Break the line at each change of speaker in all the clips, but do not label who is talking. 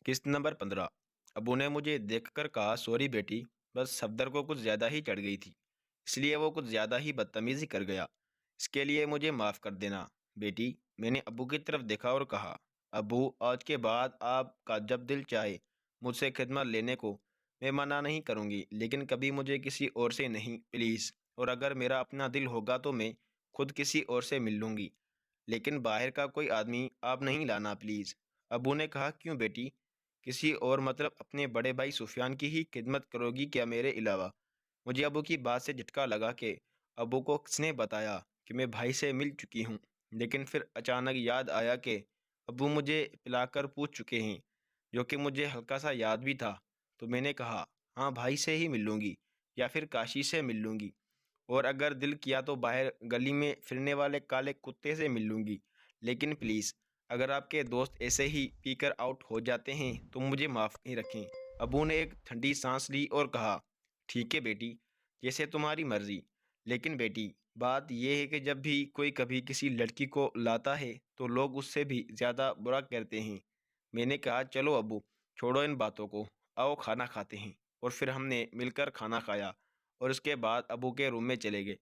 قسط نمبر 15۔ ابو نے مجھے دیکھ کر کہا، سوری بیٹی، بس صفدر کو کچھ زیادہ ہی چڑھ گئی تھی، اس لیے وہ کچھ زیادہ ہی بدتمیزی کر گیا، اس کے لیے مجھے معاف کر دینا بیٹی۔ میں نے ابو کی طرف دیکھا اور کہا، ابو آج کے بعد آپ کا جب دل چاہے مجھ سے خدمت لینے کو میں منع نہیں کروں گی، لیکن کبھی مجھے کسی اور سے نہیں پلیز، اور اگر میرا اپنا دل ہوگا تو میں خود کسی اور سے مل لوں گی، لیکن باہر کا کوئی آدمی آپ نہیں لانا پلیز۔ ابو نے کہا، کیوں بیٹی؟ کسی اور مطلب اپنے بڑے بھائی سفیان کی ہی خدمت کرو گی کیا میرے علاوہ؟ مجھے ابو کی بات سے جھٹکا لگا کہ ابو کو کس نے بتایا کہ میں بھائی سے مل چکی ہوں، لیکن پھر اچانک یاد آیا کہ ابو مجھے پلا کر پوچھ چکے ہیں، جو کہ مجھے ہلکا سا یاد بھی تھا، تو میں نے کہا، ہاں بھائی سے ہی مل لوں گی یا پھر کاشی سے مل لوں گی، اور اگر دل کیا تو باہر گلی میں پھرنے والے کالے کتے سے مل لوں گی، لیکن پلیز اگر آپ کے دوست ایسے ہی پی کر آؤٹ ہو جاتے ہیں تو مجھے معاف نہیں رکھیں۔ ابو نے ایک ٹھنڈی سانس لی اور کہا، ٹھیک ہے بیٹی، جیسے تمہاری مرضی، لیکن بیٹی بات یہ ہے کہ جب بھی کوئی کبھی کسی لڑکی کو لاتا ہے تو لوگ اس سے بھی زیادہ برا کرتے ہیں۔ میں نے کہا، چلو ابو چھوڑو ان باتوں کو، آؤ کھانا کھاتے ہیں، اور پھر ہم نے مل کر کھانا کھایا اور اس کے بعد ابو کے روم میں چلے گئے۔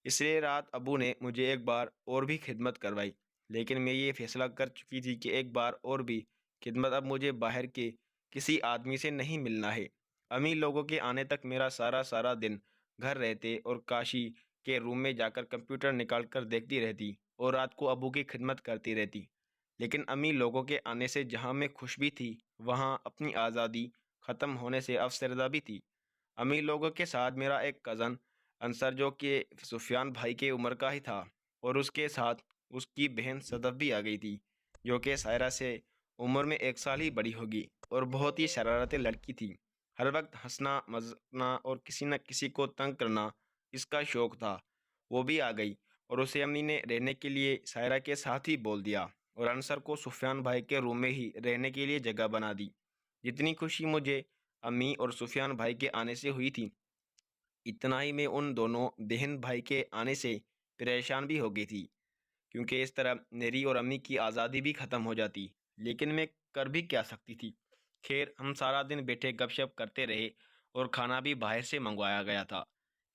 اس لیے رات ابو نے مجھے ایک بار اور بھی خدمت کروائی، لیکن میں یہ فیصلہ کر چکی تھی کہ ایک بار اور بھی خدمت اب مجھے باہر کے کسی آدمی سے نہیں ملنا ہے۔ امی لوگوں کے آنے تک میرا سارا دن گھر رہتے اور کاشی کے روم میں جا کر کمپیوٹر نکال کر دیکھتی رہتی اور رات کو ابو کی خدمت کرتی رہتی، لیکن امی لوگوں کے آنے سے جہاں میں خوش بھی تھی وہاں اپنی آزادی ختم ہونے سے افسردہ بھی تھی۔ امی لوگوں کے ساتھ میرا ایک کزن انصر، جو کہ سفیان بھائی کے عمر کا ہی تھا، اور اس کے ساتھ اس کی بہن صدف بھی آ گئی تھی، جو کہ سائرہ سے عمر میں 1 سال ہی بڑی ہوگی اور بہت ہی شرارتی لڑکی تھی۔ ہر وقت ہنسنا مذاقنا اور کسی نہ کسی کو تنگ کرنا اس کا شوق تھا۔ وہ بھی آ گئی اور اسے امی نے رہنے کے لیے سائرہ کے ساتھ ہی بول دیا اور انصر کو سفیان بھائی کے روم میں ہی رہنے کے لیے جگہ بنا دی۔ جتنی خوشی مجھے امی اور سفیان بھائی کے آنے سے ہوئی تھی، اتنا ہی میں ان دونوں بہن بھائی کے آنے سے پریشان بھی ہو گئی تھی، کیونکہ اس طرح میری اور امی کی آزادی بھی ختم ہو جاتی، لیکن میں کر بھی کیا سکتی تھی۔ خیر، ہم سارا دن بیٹھے گپ شپ کرتے رہے اور کھانا بھی باہر سے منگوایا گیا تھا،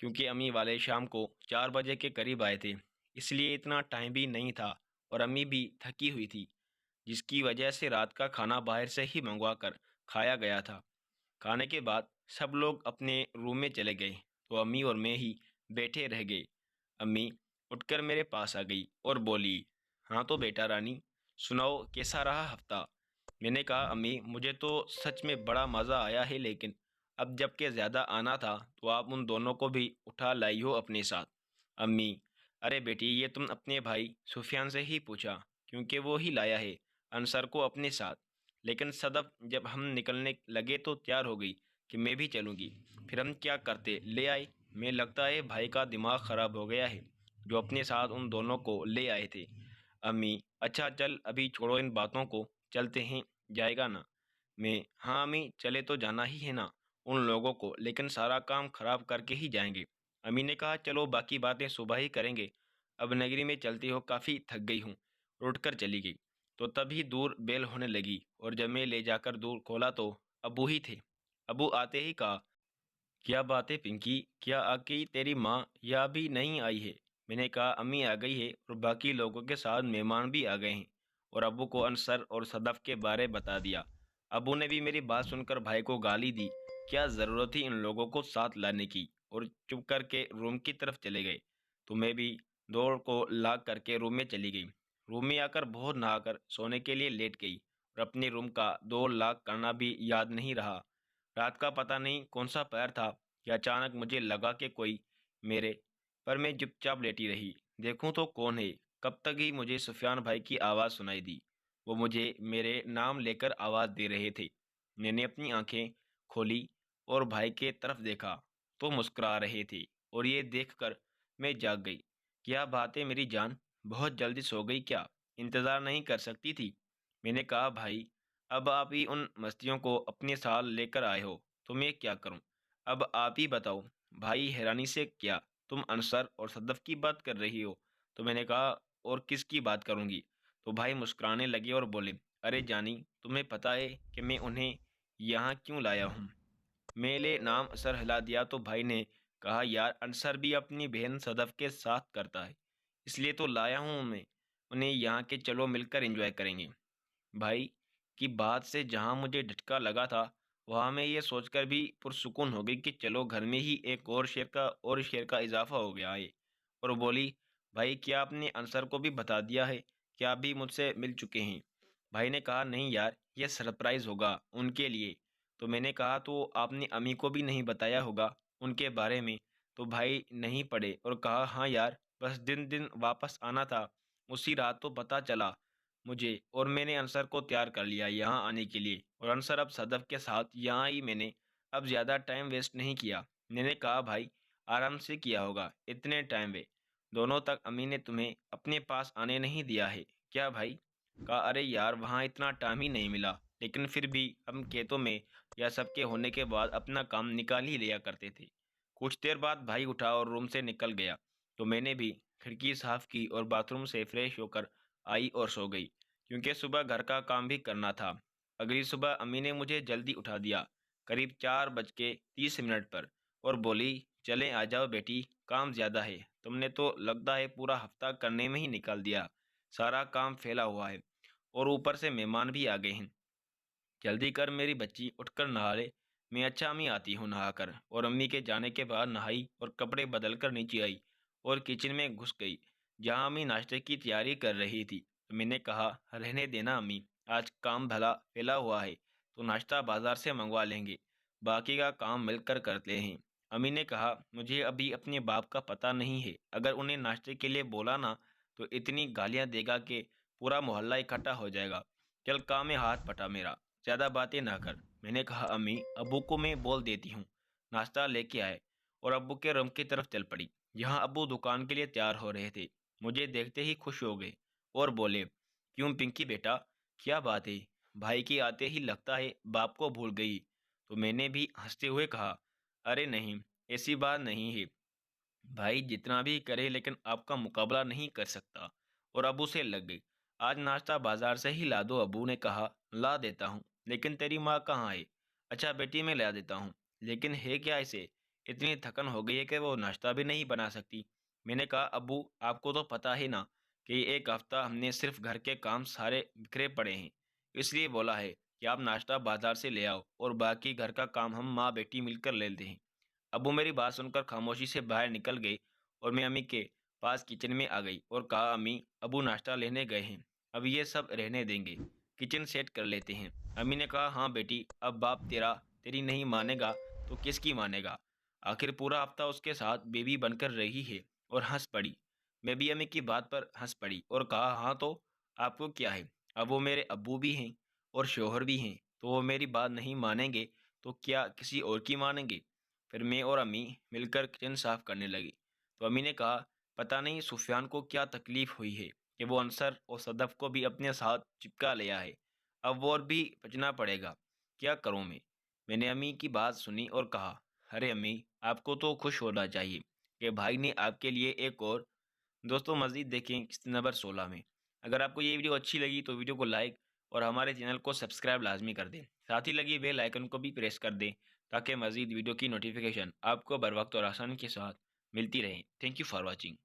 کیونکہ امی والے شام کو 4 بجے کے قریب آئے تھے، اس لیے اتنا ٹائم بھی نہیں تھا اور امی بھی تھکی ہوئی تھی، جس کی وجہ سے رات کا کھانا باہر سے ہی منگوا کر کھایا گیا تھا۔ کھانے کے بعد سب لوگ اپنے روم میں چلے گئے تو امی اور میں ہی بیٹھے رہ گئے۔ امی اٹھ کر میرے پاس آ گئی اور بولی، ہاں تو بیٹا رانی، سناؤ کیسا رہا ہفتہ؟ میں نے کہا، امی مجھے تو سچ میں بڑا مزہ آیا ہے، لیکن اب جب کہ زیادہ آنا تھا تو آپ ان دونوں کو بھی اٹھا لائی ہو اپنے ساتھ۔ امی، ارے بیٹی یہ تم اپنے بھائی سفیان سے ہی پوچھا، کیونکہ وہ ہی لایا ہے انصر کو اپنے ساتھ، لیکن صدف جب ہم نکلنے لگے تو تیار ہو گئی کہ میں بھی چلوں گی، پھر ہم کیا کرتے، لے آئے۔ میں لگتا ہے بھائی کا دماغ خراب ہو گیا ہے جو اپنے ساتھ ان دونوں کو لے آئے تھے۔ امی، اچھا چل ابھی چھوڑو ان باتوں کو، چلتے ہیں، جائے گا نا؟ میں، ہاں امی چلے تو جانا ہی ہے نا ان لوگوں کو، لیکن سارا کام خراب کر کے ہی جائیں گے۔ امی نے کہا، چلو باقی باتیں صبح ہی کریں گے، اب نگری میں چلتی ہو، کافی تھک گئی ہوں۔ اٹھ کر چلی گئی تو تبھی دور بیل ہونے لگی اور جب میں لے جا کر دور کھولا تو ابو ہی تھے۔ ابو آتے ہی کہا، کیا بات ہے پنکی، کیا آ گئی تیری ماں یا ابھی نہیں آئی ہے؟ میں نے کہا، امی آ گئی ہے اور باقی لوگوں کے ساتھ مہمان بھی آ گئے ہیں، اور ابو کو انصر اور صدف کے بارے بتا دیا۔ ابو نے بھی میری بات سن کر بھائی کو گالی دی، کیا ضرورت تھی ان لوگوں کو ساتھ لانے کی، اور چپ کر کے روم کی طرف چلے گئے، تو میں بھی دوڑ کو لاک کر کے روم میں چلی گئی۔ روم میں آ کر بہت نہا کر سونے کے لیے لیٹ گئی اور اپنے روم کا ڈور لاک کرنا بھی یاد نہیں رہا۔ رات کا پتہ نہیں کون سا پیر تھا کہ اچانک مجھے لگا کہ کوئی میرے پر میں چپ چاپ لیٹی رہی، دیکھوں تو کون ہے، کب تک ہی مجھے سفیان بھائی کی آواز سنائی دی، وہ مجھے میرے نام لے کر آواز دے رہے تھے۔ میں نے اپنی آنکھیں کھولی اور بھائی کے طرف دیکھا تو مسکرا رہے تھے، اور یہ دیکھ کر میں جاگ گئی۔ کیا بات ہے میری جان، بہت جلدی سو گئی کیا؟ انتظار نہیں کر سکتی تھی؟ میں نے کہا، بھائی اب آپ ہی ان مستیوں کو اپنے ساتھ لے کر آئے ہو تو میں کیا کروں، اب آپ ہی بتاؤ۔ بھائی حیرانی سے، کیا تم انصر اور صدف کی بات کر رہی ہو؟ تو میں نے کہا، اور کس کی بات کروں گی؟ تو بھائی مسکرانے لگے اور بولے، ارے جانی، تمہیں پتہ ہے کہ میں انہیں یہاں کیوں لایا ہوں؟ میرے نام سر ہلا دیا تو بھائی نے کہا یار انصر بھی اپنی بہن صدف کے ساتھ کرتا ہے، اس لیے تو لایا ہوں میں انہیں یہاں کے، چلو مل کر انجوائے کریں گے۔ بھائی کی بات سے جہاں مجھے جھٹکا لگا تھا وہاں میں یہ سوچ کر بھی پرسکون ہو گئی کہ چلو گھر میں ہی ایک اور شیر کا اضافہ ہو گیا ہے۔ اور بولی بھائی کیا آپ نے انصر کو بھی بتا دیا ہے کہ آپ بھی مجھ سے مل چکے ہیں؟ بھائی نے کہا نہیں یار، یہ سرپرائز ہوگا ان کے لیے۔ تو میں نے کہا تو آپ نے امی کو بھی نہیں بتایا ہوگا ان کے بارے میں؟ تو بھائی نہیں پڑے اور کہا ہاں یار، بس دن واپس آنا تھا، اسی رات تو پتہ چلا مجھے، اور میں نے انصر کو تیار کر لیا یہاں آنے کے لیے، اور انصر اب صدف کے ساتھ یہاں ہی، میں نے اب زیادہ ٹائم ویسٹ نہیں کیا۔ میں نے کہا بھائی آرام سے کیا ہوگا، اتنے ٹائم وے دونوں تک امی نے تمہیں اپنے پاس آنے نہیں دیا ہے کیا بھائی؟ کہا ارے یار وہاں اتنا ٹائم ہی نہیں ملا، لیکن پھر بھی ہم کھیتوں میں یا سب کے ہونے کے بعد اپنا کام نکال ہی لیا کرتے تھے۔ کچھ دیر بعد بھائی اٹھا اور روم سے نکل گیا تو میں نے بھی کھڑکی صاف کی اور باتھ روم سے فریش ہو کر آئی اور سو گئی، کیونکہ صبح گھر کا کام بھی کرنا تھا۔ اگلی صبح امی نے مجھے جلدی اٹھا دیا، قریب 4:30 پر، اور بولی چلیں آ جاؤ بیٹی، کام زیادہ ہے، تم نے تو لگتا ہے پورا ہفتہ کرنے میں ہی نکال دیا، سارا کام پھیلا ہوا ہے اور اوپر سے مہمان بھی آ گئے ہیں، جلدی کر میری بچی، اٹھ کر نہا لے۔ میں اچھا امی آتی ہوں نہا کر، اور امی کے جانے کے بعد نہائی اور کپڑے بدل کر نیچے آئی اور کچن میں گھس گئی جہاں امی ناشتے کی تیاری کر رہی تھی۔ تو میں نے کہا رہنے دینا امی، آج کام بھلا پھیلا ہوا ہے تو ناشتہ بازار سے منگوا لیں گے، باقی کا کام مل کر کرتے ہیں۔ امی نے کہا مجھے ابھی اپنے باپ کا پتہ نہیں ہے، اگر انہیں ناشتے کے لیے بولا نا تو اتنی گالیاں دے گا کہ پورا محلہ اکٹھا ہو جائے گا، چل کام میں ہاتھ پٹا میرا، زیادہ باتیں نہ کر۔ میں نے کہا امی ابو کو میں بول دیتی ہوں ناشتہ لے کے آئے، اور ابو کے روم کی طرف چل پڑی۔ یہاں ابو دکان کے لیے تیار ہو رہے تھے، مجھے دیکھتے ہی خوش ہو گئے اور بولے کیوں پنکی بیٹا، کیا بات ہے؟ بھائی کی آتے ہی لگتا ہے باپ کو بھول گئی۔ تو میں نے بھی ہنستے ہوئے کہا ارے نہیں، ایسی بات نہیں ہے، بھائی جتنا بھی کرے لیکن آپ کا مقابلہ نہیں کر سکتا، اور ابو سے لگ گئی۔ آج ناشتہ بازار سے ہی لا دو، ابو نے کہا لا دیتا ہوں، لیکن تیری ماں کہاں ہے؟ اچھا بیٹی میں لا دیتا ہوں، لیکن ہے کیا اسے؟ اتنی تھکن ہو گئی ہے کہ وہ ناشتہ بھی نہیں بنا سکتی۔ میں نے کہا ابو آپ کو تو پتہ ہے نا کہ ایک ہفتہ ہم نے صرف گھر کے کام سارے بکھرے پڑے ہیں، اس لیے بولا ہے کہ آپ ناشتہ بازار سے لے آؤ اور باقی گھر کا کام ہم ماں بیٹی مل کر لے لیتے ہیں۔ ابو میری بات سن کر خاموشی سے باہر نکل گئی اور میں امی کے پاس کچن میں آ گئی اور کہا امی ابو ناشتہ لینے گئے ہیں، اب یہ سب رہنے دیں گے، کچن سیٹ کر لیتے ہیں۔ امی نے کہا ہاں بیٹی، اب باپ تیری نہیں مانے گا تو کس کی مانے گا؟ آخر پورا ہفتہ اس کے ساتھ بیوی بن کر رہی ہے، اور ہنس پڑی۔ میں بھی امی کی بات پر ہنس پڑی اور کہا ہاں تو آپ کو کیا ہے، اب وہ میرے ابو بھی ہیں اور شوہر بھی ہیں، تو وہ میری بات نہیں مانیں گے تو کیا کسی اور کی مانیں گے؟ پھر میں اور امی مل کر کچن صاف کرنے لگی تو امی نے کہا پتہ نہیں سفیان کو کیا تکلیف ہوئی ہے کہ وہ انصر اور صدف کو بھی اپنے ساتھ چپکا لیا ہے، اب وہ اور بھی بچنا پڑے گا، کیا کروں میں نے امی کی بات سنی اور کہا ارے امی آپ کو تو خوش ہونا چاہیے کہ بھائی نے آپ کے لیے ایک اور۔ دوستوں مزید دیکھیں قسط نمبر 16 میں۔ اگر آپ کو یہ ویڈیو اچھی لگی تو ویڈیو کو لائک اور ہمارے چینل کو سبسکرائب لازمی کر دیں، ساتھ ہی لگی بیل آئیکن کو بھی پریس کر دیں تاکہ مزید ویڈیو کی نوٹیفیکیشن آپ کو بر وقت اور آسانی کے ساتھ ملتی رہے۔ Thank you for watching.